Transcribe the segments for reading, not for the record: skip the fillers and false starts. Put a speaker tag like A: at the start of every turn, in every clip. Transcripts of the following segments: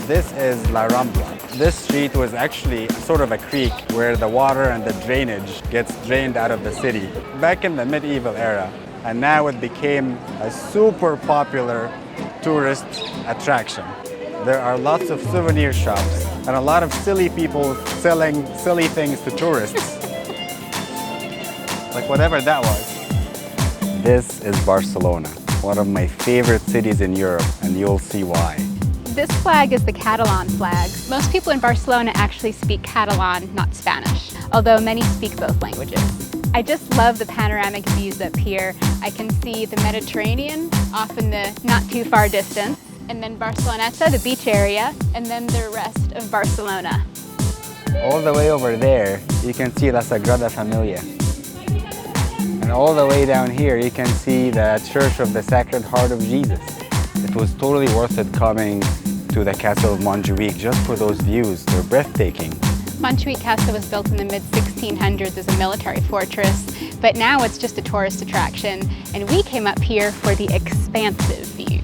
A: This is La Rambla. This street was actually sort of a creek where the water and the drainage gets drained out of the city back in the medieval era. And now it became a super popular tourist attraction. There are lots of souvenir shops and a lot of silly people selling silly things to tourists. Like whatever that was. This is Barcelona, one of my favorite cities in Europe, and you'll see why.
B: This flag is the Catalan flag. Most people in Barcelona actually speak Catalan, not Spanish, although many speak both languages. I just love the panoramic views up here. I can see the Mediterranean off in the not too far distance, and then Barceloneta, the beach area, and then the rest of Barcelona.
A: All the way over there, you can see La Sagrada Familia. And all the way down here, you can see the Church of the Sacred Heart of Jesus. It was totally worth it coming to the Castle of Montjuic just for those views. They're breathtaking.
B: Montjuic Castle was built in the mid-1600s as a military fortress, but now it's just a tourist attraction, and we came up here for the expansive views.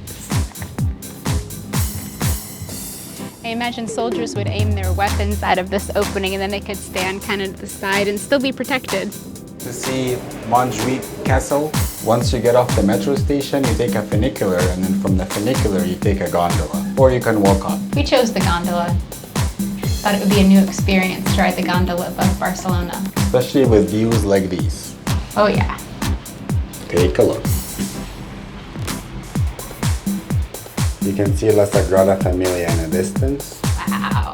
B: I imagine soldiers would aim their weapons out of this opening and then they could stand kind of to the side and still be protected.
A: To see Montjuic Castle, once you get off the metro station, you take a funicular, and then from the funicular you take a gondola, or you can walk up.
B: We chose the gondola. Thought it would be a new experience to ride the gondola above Barcelona.
A: Especially with views like these.
B: Oh yeah.
A: Take a look. You can see La Sagrada Familia in the distance.
B: Wow.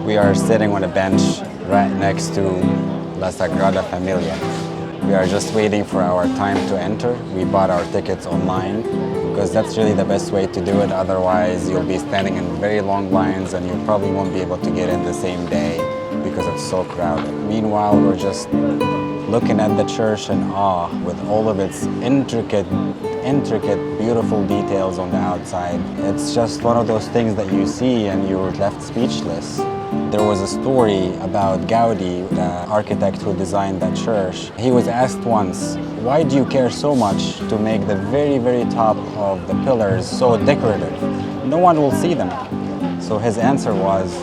A: We are sitting on a bench right next to La Sagrada Familia. We are just waiting for our time to enter. We bought our tickets online because that's really the best way to do it. Otherwise, you'll be standing in very long lines and you probably won't be able to get in the same day because it's so crowded. Meanwhile, we're just looking at the church in awe with all of its intricate, beautiful details on the outside. It's just one of those things that you see and you're left speechless. There was a story about Gaudi, the architect who designed that church. He was asked once, why do you care so much to make the very, very top of the pillars so decorative? No one will see them. So his answer was,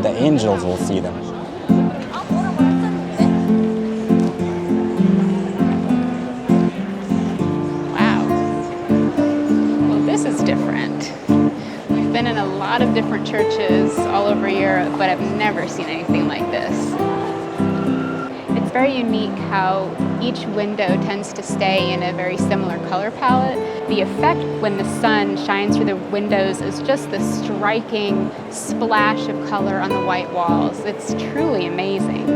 A: the angels will see them.
B: Wow. Well, this is different. We've been in a lot of different churches all over Europe, but I've never seen anything like this. It's very unique how each window tends to stay in a very similar color palette. The effect when the sun shines through the windows is just the striking splash of color on the white walls. It's truly amazing.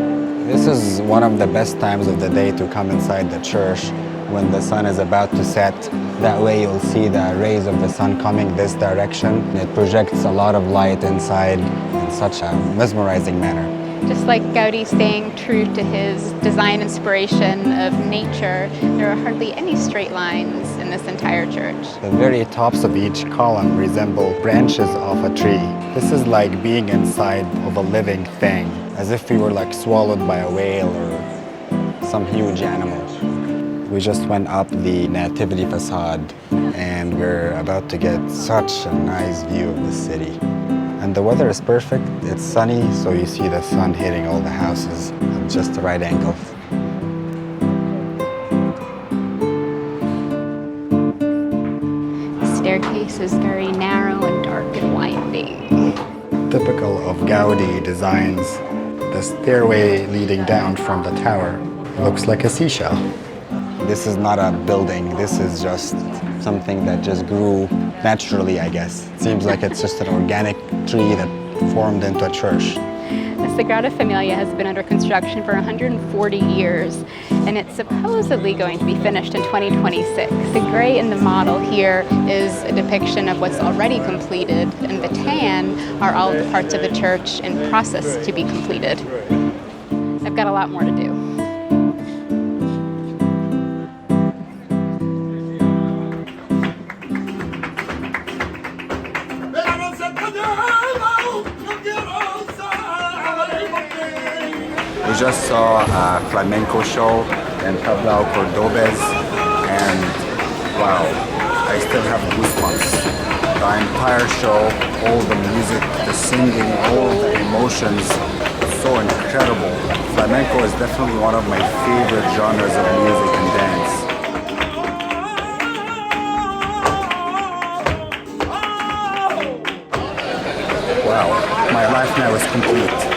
A: This is one of the best times of the day to come inside the church when the sun is about to set. That way you'll see the rays of the sun coming this direction. It projects a lot of light inside in such a mesmerizing manner.
B: Just like Gaudi staying true to his design inspiration of nature, there are hardly any straight lines in this entire church.
A: The very tops of each column resemble branches of a tree. This is like being inside of a living thing, as if we were like swallowed by a whale or some huge animal. We just went up the Nativity facade and we're about to get such a nice view of the city. And the weather is perfect. It's sunny, so you see the sun hitting all the houses at just the right angle.
B: The staircase is very narrow and dark and winding.
A: Typical of Gaudi designs, the stairway leading down from the tower looks like a seashell. This is not a building, this is just something that just grew naturally, I guess. It seems like it's just an organic tree that formed into a church.
B: The Sagrada Familia has been under construction for 140 years, and it's supposedly going to be finished in 2026. The gray in the model here is a depiction of what's already completed, and the tan are all the parts of the church in process to be completed. I've got a lot more to do.
A: We just saw a flamenco show in Tablao Cordobes, and Wow, I still have goosebumps. The entire show, all the music, the singing, all the emotions, so incredible. Flamenco is definitely one of my favorite genres of music and dance. Wow, my life now is complete.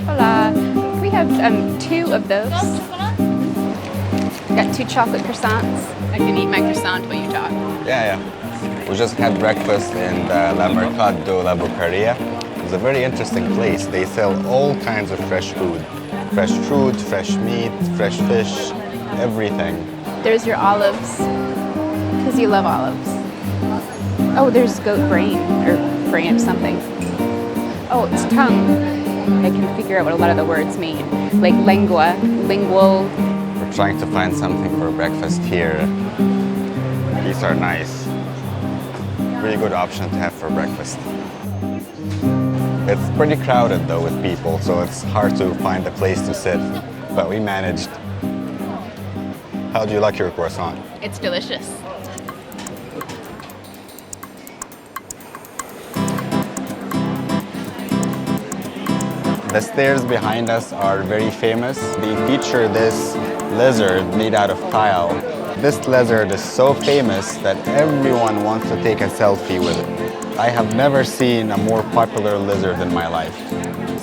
B: Hola. We have two of those. Got 2 chocolate croissants. I can eat my croissant while you talk.
A: Yeah. We just had breakfast in the Larado Labaria. It's a very interesting place. They sell all kinds of fresh food. Fresh fruit, fresh meat, fresh fish, everything.
B: There's your olives, because you love olives. Oh, there's goat brain, or brain of something. Oh, it's tongue. I can figure out what a lot of the words mean, like lengua, lingual.
A: We're trying to find something for breakfast here. These are nice. Really good option to have for breakfast. It's pretty crowded though with people, so it's hard to find a place to sit, but we managed. How do you like your croissant?
B: It's delicious.
A: The stairs behind us are very famous. They feature this lizard made out of tile. This lizard is so famous that everyone wants to take a selfie with it. I have never seen a more popular lizard in my life.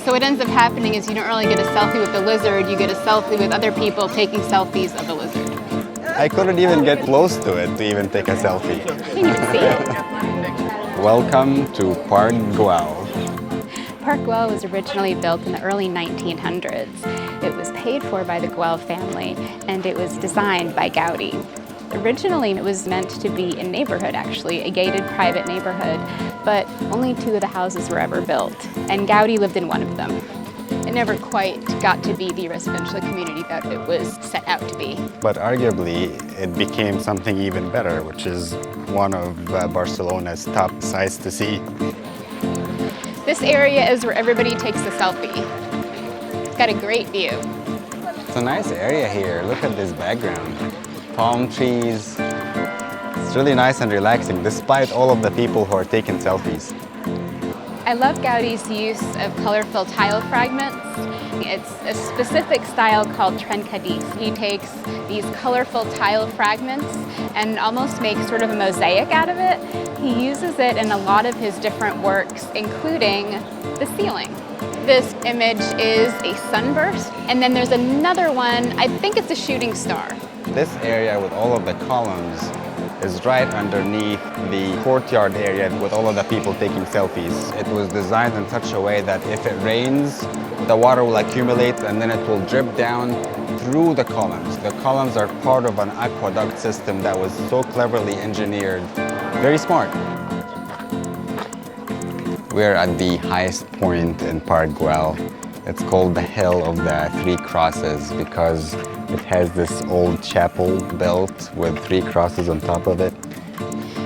B: So what ends up happening is you don't really get a selfie with the lizard, you get a selfie with other people taking selfies of the lizard.
A: I couldn't even get close to it to even take a selfie.
B: You can even see it.
A: Welcome to Park Güell.
B: Park Güell was originally built in the early 1900s. It was paid for by the Güell family, and it was designed by Gaudi. Originally, it was meant to be a neighborhood, actually, a gated private neighborhood, but only 2 of the houses were ever built, and Gaudi lived in one of them. It never quite got to be the residential community that it was set out to be.
A: But arguably, it became something even better, which is one of Barcelona's top sights to see.
B: This area is where everybody takes a selfie. It's got a great view.
A: It's a nice area here. Look at this background. Palm trees. It's really nice and relaxing, despite all of the people who are taking selfies.
B: I love Gaudi's use of colorful tile fragments. It's a specific style called trencadís. He takes these colorful tile fragments and almost makes sort of a mosaic out of it. He uses it in a lot of his different works, including the ceiling. This image is a sunburst, and then there's another one, I think it's a shooting star.
A: This area with all of the columns is right underneath the courtyard area with all of the people taking selfies. It was designed in such a way that if it rains, the water will accumulate and then it will drip down through the columns. The columns are part of an aqueduct system that was so cleverly engineered. Very smart. We're at the highest point in Park Güell. It's called the Hill of the 3 Crosses because it has this old chapel built with 3 crosses on top of it.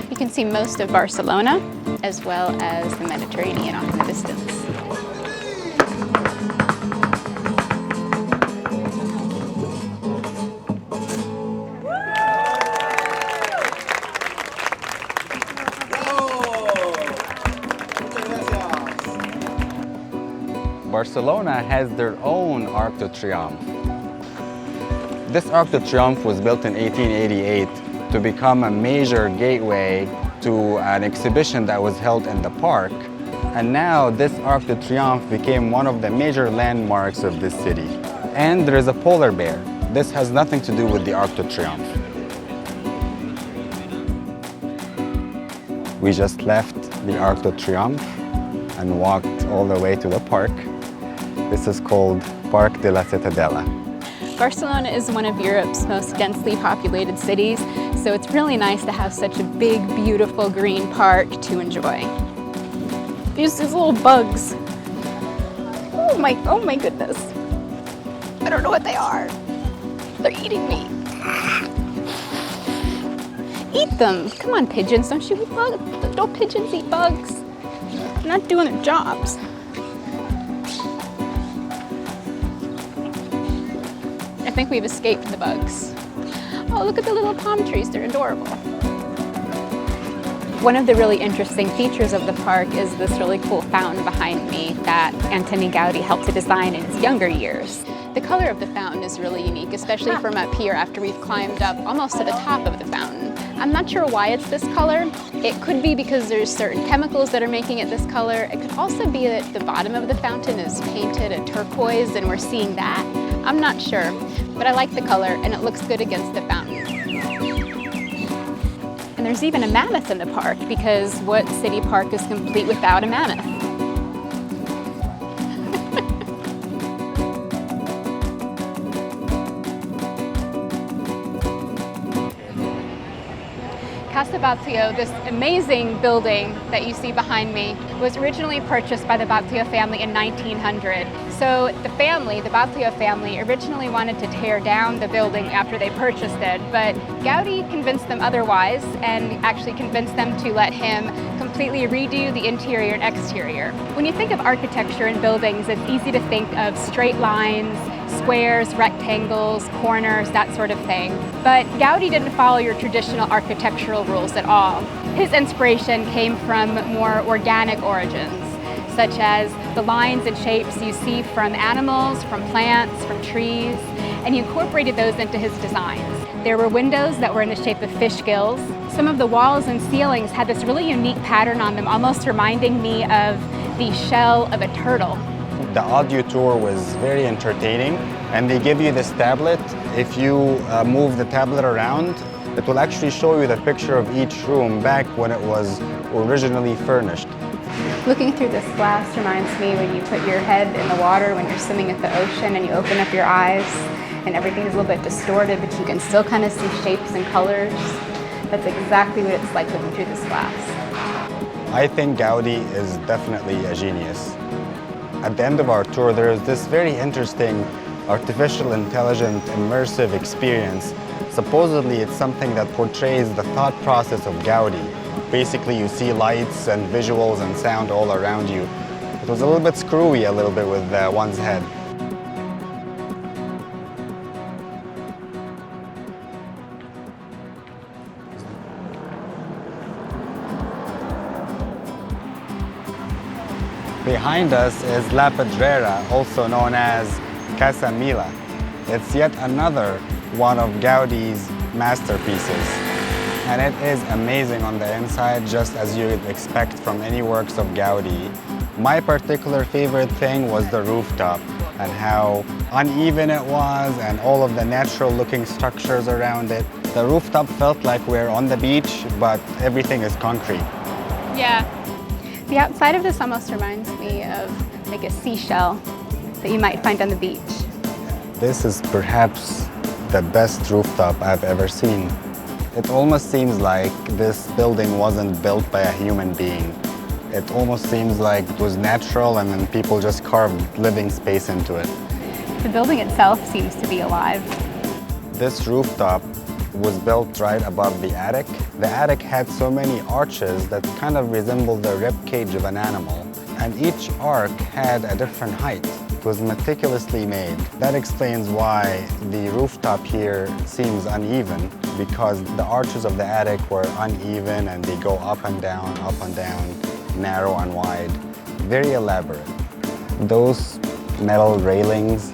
B: You can see most of Barcelona as well as the Mediterranean off in the distance.
A: Barcelona has their own Arc de Triomphe. This Arc de Triomphe was built in 1888 to become a major gateway to an exhibition that was held in the park. And now this Arc de Triomphe became one of the major landmarks of this city. And there is a polar bear. This has nothing to do with the Arc de Triomphe. We just left the Arc de Triomphe and walked all the way to the park. This is called Parc de la Ciutadella.
B: Barcelona is one of Europe's most densely populated cities, so it's really nice to have such a big, beautiful green park to enjoy. These little bugs. Oh my goodness. I don't know what they are. They're eating me. Eat them. Come on, pigeons. Don't you eat bugs? Don't pigeons eat bugs? They're not doing their jobs. I think we've escaped the bugs. Oh, look at the little palm trees. They're adorable. One of the really interesting features of the park is this really cool fountain behind me that Antoni Gaudi helped to design in his younger years. The color of the fountain is really unique, especially from up here after we've climbed up almost to the top of the fountain. I'm not sure why it's this color. It could be because there's certain chemicals that are making it this color. It could also be that the bottom of the fountain is painted a turquoise and we're seeing that. I'm not sure, but I like the color and it looks good against the fountain. And there's even a mammoth in the park because what city park is complete without a mammoth? Casa Batlló, this amazing building that you see behind me, was originally purchased by the Batlló family in 1900. So the Batlló family, originally wanted to tear down the building after they purchased it, but Gaudi convinced them otherwise and actually convinced them to let him completely redo the interior and exterior. When you think of architecture in buildings, it's easy to think of straight lines, squares, rectangles, corners, that sort of thing. But Gaudi didn't follow your traditional architectural rules at all. His inspiration came from more organic origins, such as the lines and shapes you see from animals, from plants, from trees, and he incorporated those into his designs. There were windows that were in the shape of fish gills. Some of the walls and ceilings had this really unique pattern on them, almost reminding me of the shell of a turtle.
A: The audio tour was very entertaining, and they give you this tablet. If you move the tablet around, it will actually show you the picture of each room back when it was originally furnished.
B: Looking through this glass reminds me when you put your head in the water when you're swimming at the ocean and you open up your eyes and everything is a little bit distorted, but you can still kind of see shapes and colors. That's exactly what it's like looking through this glass.
A: I think Gaudi is definitely a genius. At the end of our tour, there is this very interesting artificial intelligent immersive experience. Supposedly, it's something that portrays the thought process of Gaudi. Basically, you see lights and visuals and sound all around you. It was a little bit screwy a little bit with one's head. Behind us is Lapida, also known as Casa Mila. It's yet another one of Gaudi's masterpieces. And it is amazing on the inside, just as you would expect from any works of Gaudi. My particular favorite thing was the rooftop and how uneven it was and all of the natural looking structures around it. The rooftop felt like we're on the beach, but everything is concrete.
B: Yeah. The outside of this almost reminds me of like a seashell that you might find on the beach.
A: This is perhaps the best rooftop I've ever seen. It almost seems like this building wasn't built by a human being. It almost seems like it was natural and then people just carved living space into it.
B: The building itself seems to be alive.
A: This rooftop was built right above the attic. The attic had so many arches that kind of resembled the rib cage of an animal. And each arc had a different height. It was meticulously made. That explains why the rooftop here seems uneven, because the arches of the attic were uneven and they go up and down, narrow and wide. Very elaborate. Those metal railings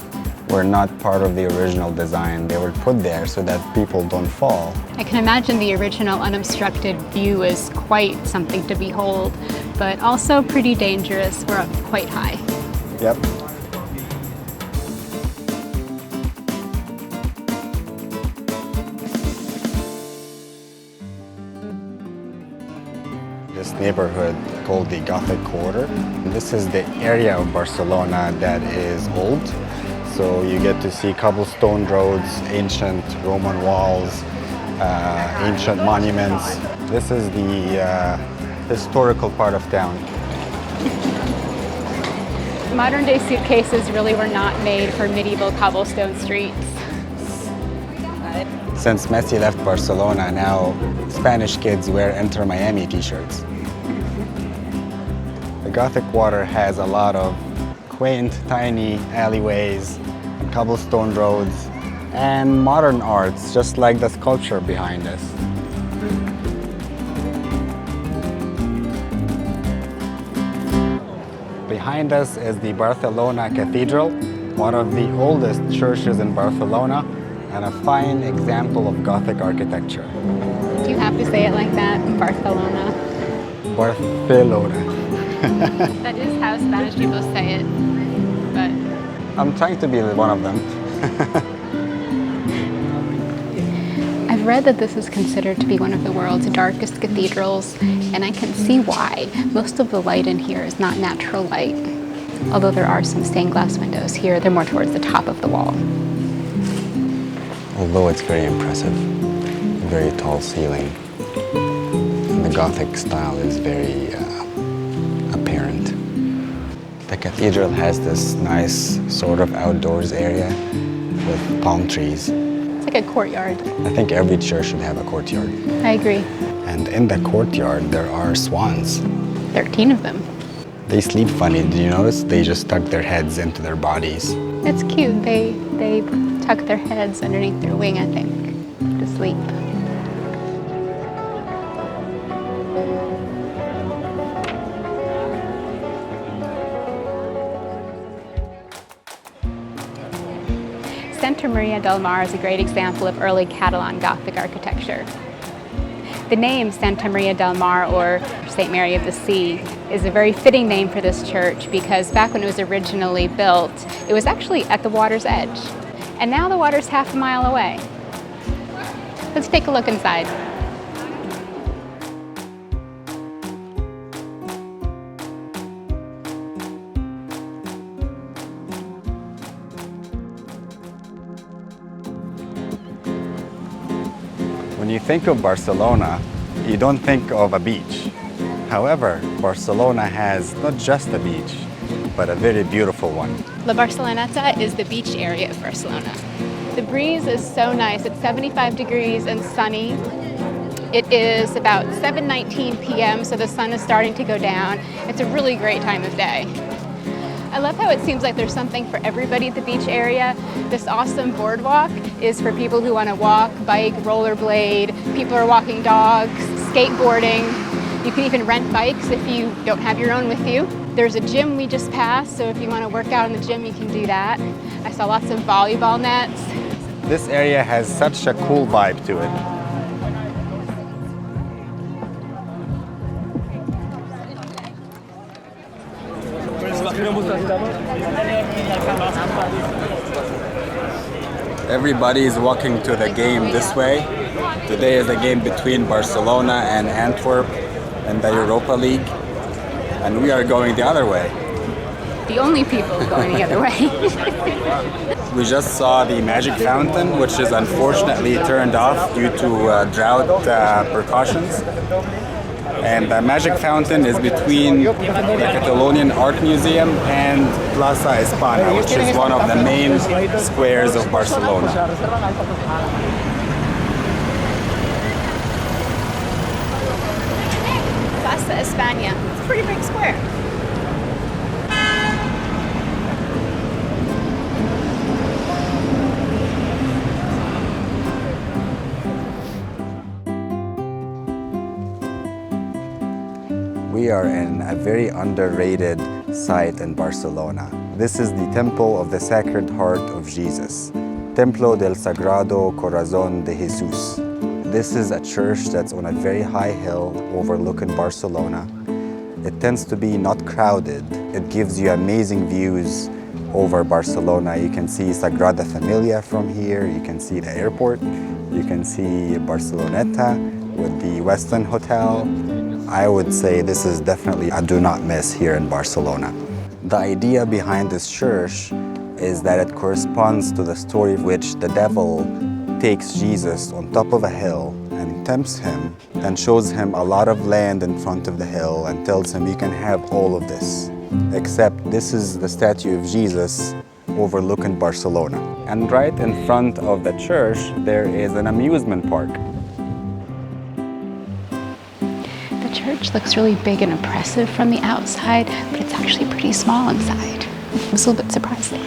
A: were not part of the original design. They were put there so that people don't fall.
B: I can imagine the original unobstructed view is quite something to behold, but also pretty dangerous. We're up quite high.
A: Yep. This neighborhood called the Gothic Quarter. This is the area of Barcelona that is old. So you get to see cobblestone roads, ancient Roman walls, ancient monuments. This is the historical part of town.
B: Modern day suitcases really were not made for medieval cobblestone streets.
A: Since Messi left Barcelona, now Spanish kids wear Inter Miami t-shirts. The Gothic Quarter has a lot of quaint, tiny alleyways, cobblestone roads, and modern arts, just like the sculpture behind us. Behind us is the Barcelona Cathedral, one of the oldest churches in Barcelona, and a fine example of Gothic architecture.
B: Do you have to say it like that, Barcelona?
A: Barcelona.
B: That is how Spanish people say it, but...
A: I'm trying to be one of them.
B: I've read that this is considered to be one of the world's darkest cathedrals, and I can see why. Most of the light in here is not natural light. Although there are some stained glass windows here, they're more towards the top of the wall.
A: Although it's very impressive, a very tall ceiling, and the Gothic style is very apparent. The cathedral has this nice sort of outdoors area with palm trees.
B: It's like a courtyard.
A: I think every church should have a courtyard.
B: I agree.
A: And in the courtyard, there are swans.
B: 13 of them.
A: They sleep funny. Did you notice? They just tuck their heads into their bodies.
B: It's cute. They tuck their heads underneath their wing, I think, to sleep. Santa Maria del Mar is a great example of early Catalan Gothic architecture. The name Santa Maria del Mar, or St. Mary of the Sea, is a very fitting name for this church because back when it was originally built, it was actually at the water's edge. And now the water's half a mile away. Let's take a look inside.
A: When you think of Barcelona, you don't think of a beach. However, Barcelona has not just a beach, but a very beautiful one.
B: La Barceloneta is the beach area of Barcelona. The breeze is so nice. It's 75 degrees and sunny. It is about 7:19 p.m., so the sun is starting to go down. It's a really great time of day. I love how it seems like there's something for everybody at the beach area. This awesome boardwalk is for people who want to walk, bike, rollerblade. People are walking dogs, skateboarding. You can even rent bikes if you don't have your own with you. There's a gym we just passed, so if you want to work out in the gym, you can do that. I saw lots of volleyball nets.
A: This area has such a cool vibe to it. Everybody is walking to the game this way. Today is a game between Barcelona and Antwerp in the Europa League, and we are going the other way.
B: The only people going the other way.
A: We just saw the magic fountain, which is unfortunately turned off due to drought precautions. And the magic fountain is between the Catalonian Art Museum and Plaza España, which is one of the main squares of Barcelona.
B: Plaza España. It's a pretty big square.
A: We are in a very underrated site in Barcelona. This is the Temple of the Sacred Heart of Jesus, Templo del Sagrado Corazón de Jesús. This is a church that's on a very high hill overlooking Barcelona. It tends to be not crowded. It gives you amazing views over Barcelona. You can see Sagrada Familia from here. You can see the airport. You can see Barceloneta with the Westin Hotel. I would say this is definitely a do not miss here in Barcelona. The idea behind this church is that it corresponds to the story of which the devil takes Jesus on top of a hill and tempts him and shows him a lot of land in front of the hill and tells him you can have all of this. Except this is the statue of Jesus overlooking Barcelona. And right in front of the church, there is an amusement park.
B: The church looks really big and impressive from the outside, but it's actually pretty small inside. It was a little bit surprising.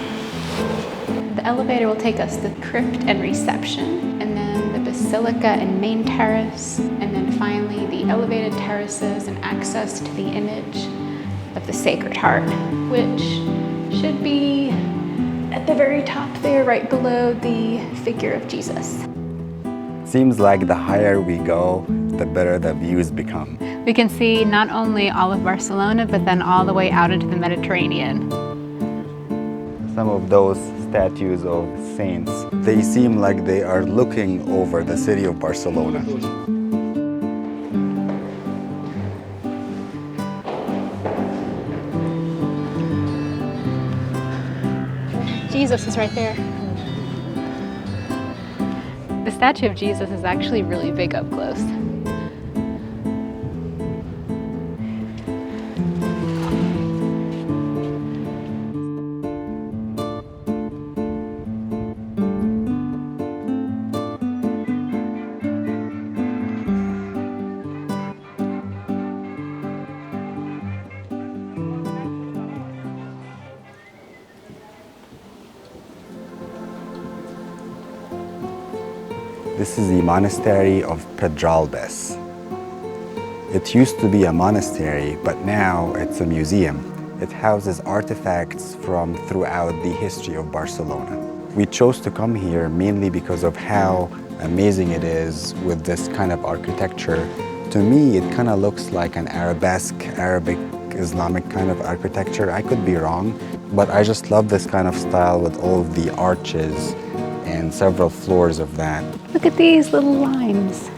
B: The elevator will take us to the crypt and reception, and then the basilica and main terrace, and then finally the elevated terraces and access to the image of the Sacred Heart, which should be at the very top there, right below the figure of Jesus.
A: Seems like the higher we go, the better the views become.
B: We can see not only all of Barcelona, but then all the way out into the Mediterranean.
A: Some of those statues of saints, they seem like they are looking over the city of Barcelona.
B: Jesus is right there. The statue of Jesus is actually really big up close.
A: This is the Monastery of Pedrales. It used to be a monastery, but now it's a museum. It houses artifacts from throughout the history of Barcelona. We chose to come here mainly because of how amazing it is with this kind of architecture. To me, it kind of looks like an arabesque, Arabic, Islamic kind of architecture. I could be wrong, but I just love this kind of style with all of the arches and several floors of that.
B: Look at these little limes.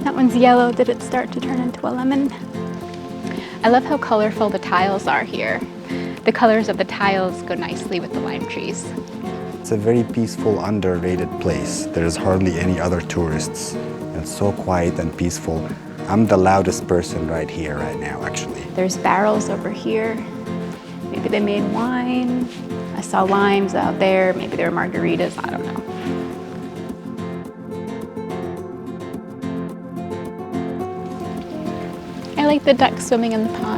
B: That one's yellow. Did it start to turn into a lemon? I love how colorful the tiles are here. The colors of the tiles go nicely with the lime trees.
A: It's a very peaceful, underrated place. There's hardly any other tourists. It's so quiet and peaceful. I'm the loudest person right here, right now, actually.
B: There's barrels over here. Maybe they made wine. I saw limes out there. Maybe they were margaritas. I don't know. I like the ducks swimming in the pond.